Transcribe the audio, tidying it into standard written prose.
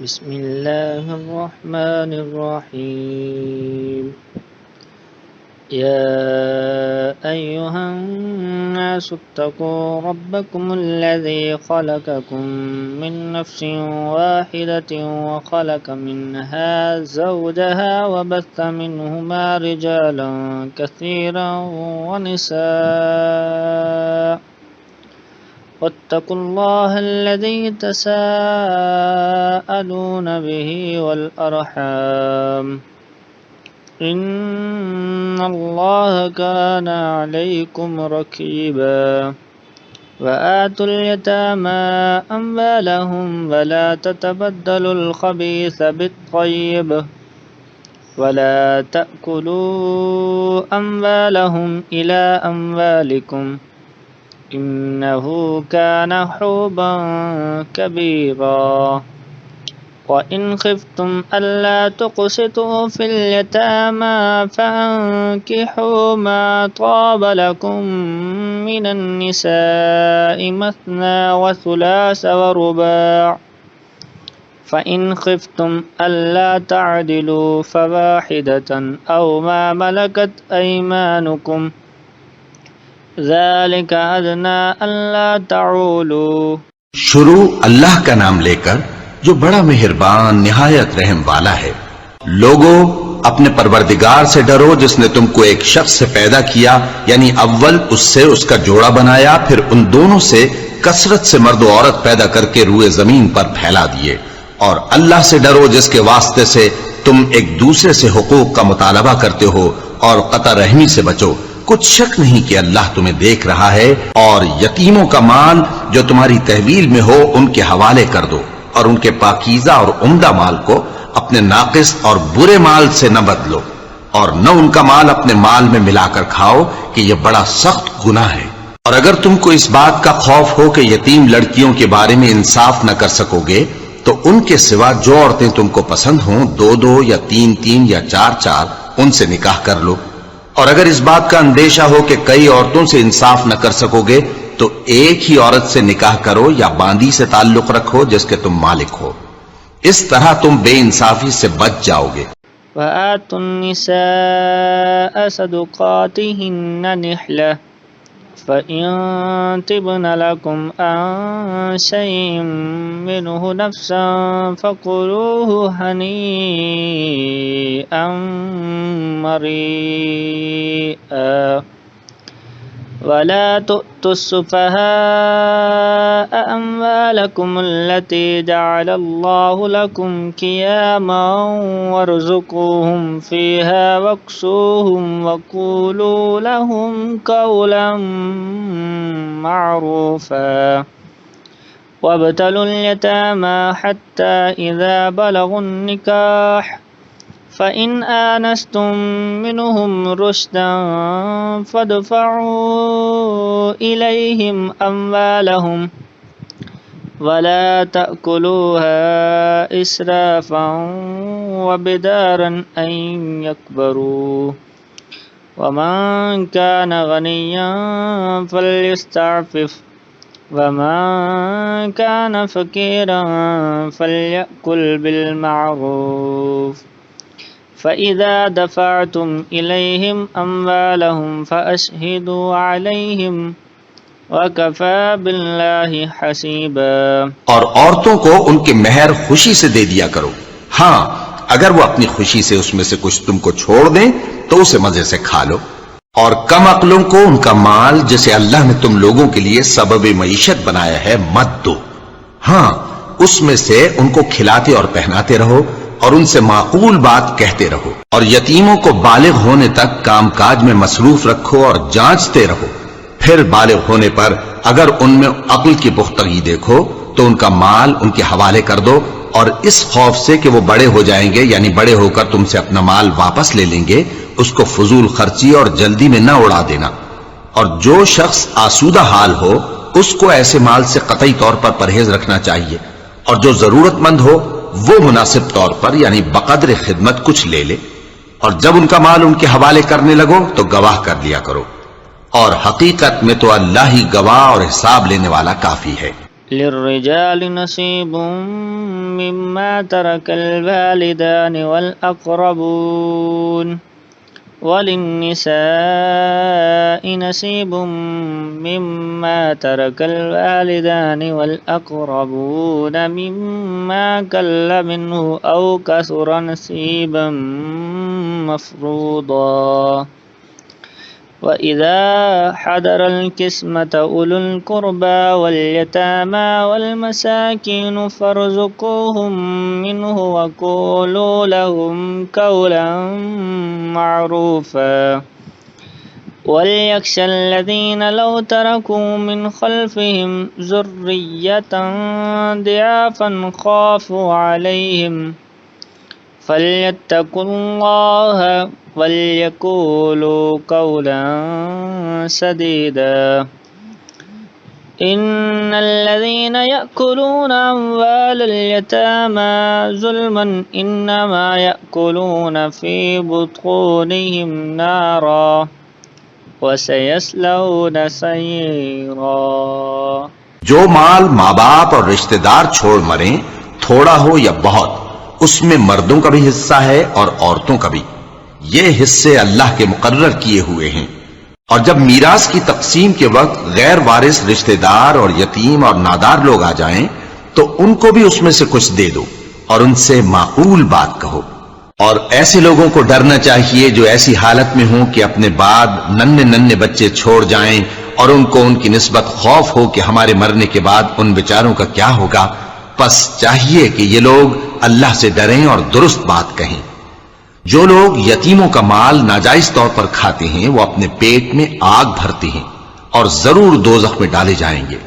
بسم الله الرحمن الرحيم يا أيها الناس اتقوا ربكم الذي خلقكم من نفس واحدة وخلق منها زوجها وبث منهما رجالا كثيرا ونساء واتقوا الله الذي تساءلون به والأرحام إن الله كان عليكم رقيبا وآتوا اليتامى أموالهم ولا تتبدلوا الخبيث بالطيب ولا تأكلوا أموالهم إلى أموالكم إنه كان حوبا كبيرا وإن خفتم ألا تقسطوا في اليتامى فانكحوا ما طاب لكم من النساء مثنى وثلاث ورباع فإن خفتم ألا تعدلوا فواحدة أو ما ملكت أيمانكم ذلك أدنى ألا تعولوا۔ شروع اللہ کا نام لے کر جو بڑا مہربان نہایت رحم والا ہے۔ لوگوں اپنے پروردگار سے ڈرو جس نے تم کو ایک شخص سے پیدا کیا، یعنی اول اس سے اس کا جوڑا بنایا، پھر ان دونوں سے کثرت سے مرد و عورت پیدا کر کے روئے زمین پر پھیلا دیے، اور اللہ سے ڈرو جس کے واسطے سے تم ایک دوسرے سے حقوق کا مطالبہ کرتے ہو، اور قطع رحمی سے بچو۔ کچھ شک نہیں کہ اللہ تمہیں دیکھ رہا ہے، اور یتیموں کا مال جو تمہاری تحویل میں ہو ان کے حوالے کر دو، اور ان کے پاکیزہ اور عمدہ مال کو اپنے ناقص اور برے مال سے نہ بدلو، اور نہ ان کا مال اپنے مال میں ملا کر کھاؤ کہ یہ بڑا سخت گناہ ہے۔ اور اگر تم کو اس بات کا خوف ہو کہ یتیم لڑکیوں کے بارے میں انصاف نہ کر سکو گے تو ان کے سوا جو عورتیں تم کو پسند ہوں، دو دو یا تین تین یا چار چار، ان سے نکاح کر لو۔ اور اگر اس بات کا اندیشہ ہو کہ کئی عورتوں سے انصاف نہ کر سکو گے تو ایک ہی عورت سے نکاح کرو یا باندی سے تعلق رکھو جس کے تم مالک ہو، اس طرح تم بے انصافی سے بچ جاؤ گے۔ وآتوا النساء صدقاتهن نحلة فإن طبن لكم عن شيء منه نفسا فكلوه هنيئا مريئا ولا تؤتوا السفهاء أموالكم التي جعل الله لكم قياما وارزقوهم فيها واكسوهم وقولوا لهم قولا معروفا وابتلوا اليتامى حتى إذا بلغوا النكاح فإن آنستم منهم رشدا فادفعوا إليهم أموالهم ولا تأكلوها إسرافا وبدارا أن يكبروا ومن كان غنيا فليستعفف ومن كان فقيرا فليأكل بالمعروف فإذا دفعتم إليهم أموالهم فأشهدوا عليهم وكفى بالله حسيبا۔ اور عورتوں کو ان کے مہر خوشی سے دے دیا کرو، ہاں اگر وہ اپنی خوشی سے اس میں سے کچھ تم کو چھوڑ دیں تو اسے مزے سے کھا لو، اور کم عقلوں کو ان کا مال جسے اللہ نے تم لوگوں کے لیے سبب معیشت بنایا ہے مت دو، ہاں اس میں سے ان کو کھلاتے اور پہناتے رہو اور ان سے معقول بات کہتے رہو، اور یتیموں کو بالغ ہونے تک کام کاج میں مصروف رکھو اور جانچتے رہو، پھر بالغ ہونے پر اگر ان میں عقل کی پختگی دیکھو تو ان کا مال ان کے حوالے کر دو، اور اس خوف سے کہ وہ بڑے ہو جائیں گے، یعنی بڑے ہو کر تم سے اپنا مال واپس لے لیں گے، اس کو فضول خرچی اور جلدی میں نہ اڑا دینا۔ اور جو شخص آسودہ حال ہو اس کو ایسے مال سے قطعی طور پر پرہیز رکھنا چاہیے، اور جو ضرورت مند ہو وہ مناسب طور پر یعنی بقدر خدمت کچھ لے لے، اور جب ان کا مال ان کے حوالے کرنے لگو تو گواہ کر لیا کرو، اور حقیقت میں تو اللہ ہی گواہ اور حساب لینے والا کافی ہے۔ للرجال نصيب مما ترك الوالدان والأقربون وللنساء نصيب مما ترك الوالدان والأقربون مما قل منه أو كثر نصيبا مفروضا وإذا حضر القسمة أولو القربى واليتامى والمساكين فارزقوهم منه وقولوا لهم قولا معروفا وليخشى الذين لو تركوا من خلفهم ذرية ضعافا خافوا عليهم فليتقوا الله وليقولوا قولا سديدا إن الذين يأكلون أموال اليتامى ظلما إنما يأكلون في بطونهم نارا وسيصلون سعيرا۔ جو مال ماں باپ اور رشتہ دار چھوڑ مریں، تھوڑا ہو یا بہت، اس میں مردوں کا بھی حصہ ہے اور عورتوں کا بھی۔ یہ حصے اللہ کے مقرر کیے ہوئے ہیں، اور جب میراث کی تقسیم کے وقت غیر وارث رشتہ دار اور یتیم اور نادار لوگ آ جائیں تو ان کو بھی اس میں سے کچھ دے دو اور ان سے معقول بات کہو۔ اور ایسے لوگوں کو ڈرنا چاہیے جو ایسی حالت میں ہوں کہ اپنے بعد ننھے بچے چھوڑ جائیں اور ان کو ان کی نسبت خوف ہو کہ ہمارے مرنے کے بعد ان بیچاروں کا کیا ہوگا۔ پس چاہیے کہ یہ لوگ اللہ سے ڈریں اور درست بات کہیں۔ جو لوگ یتیموں کا مال ناجائز طور پر کھاتے ہیں وہ اپنے پیٹ میں آگ بھرتے ہیں اور ضرور دوزخ میں ڈالے جائیں گے۔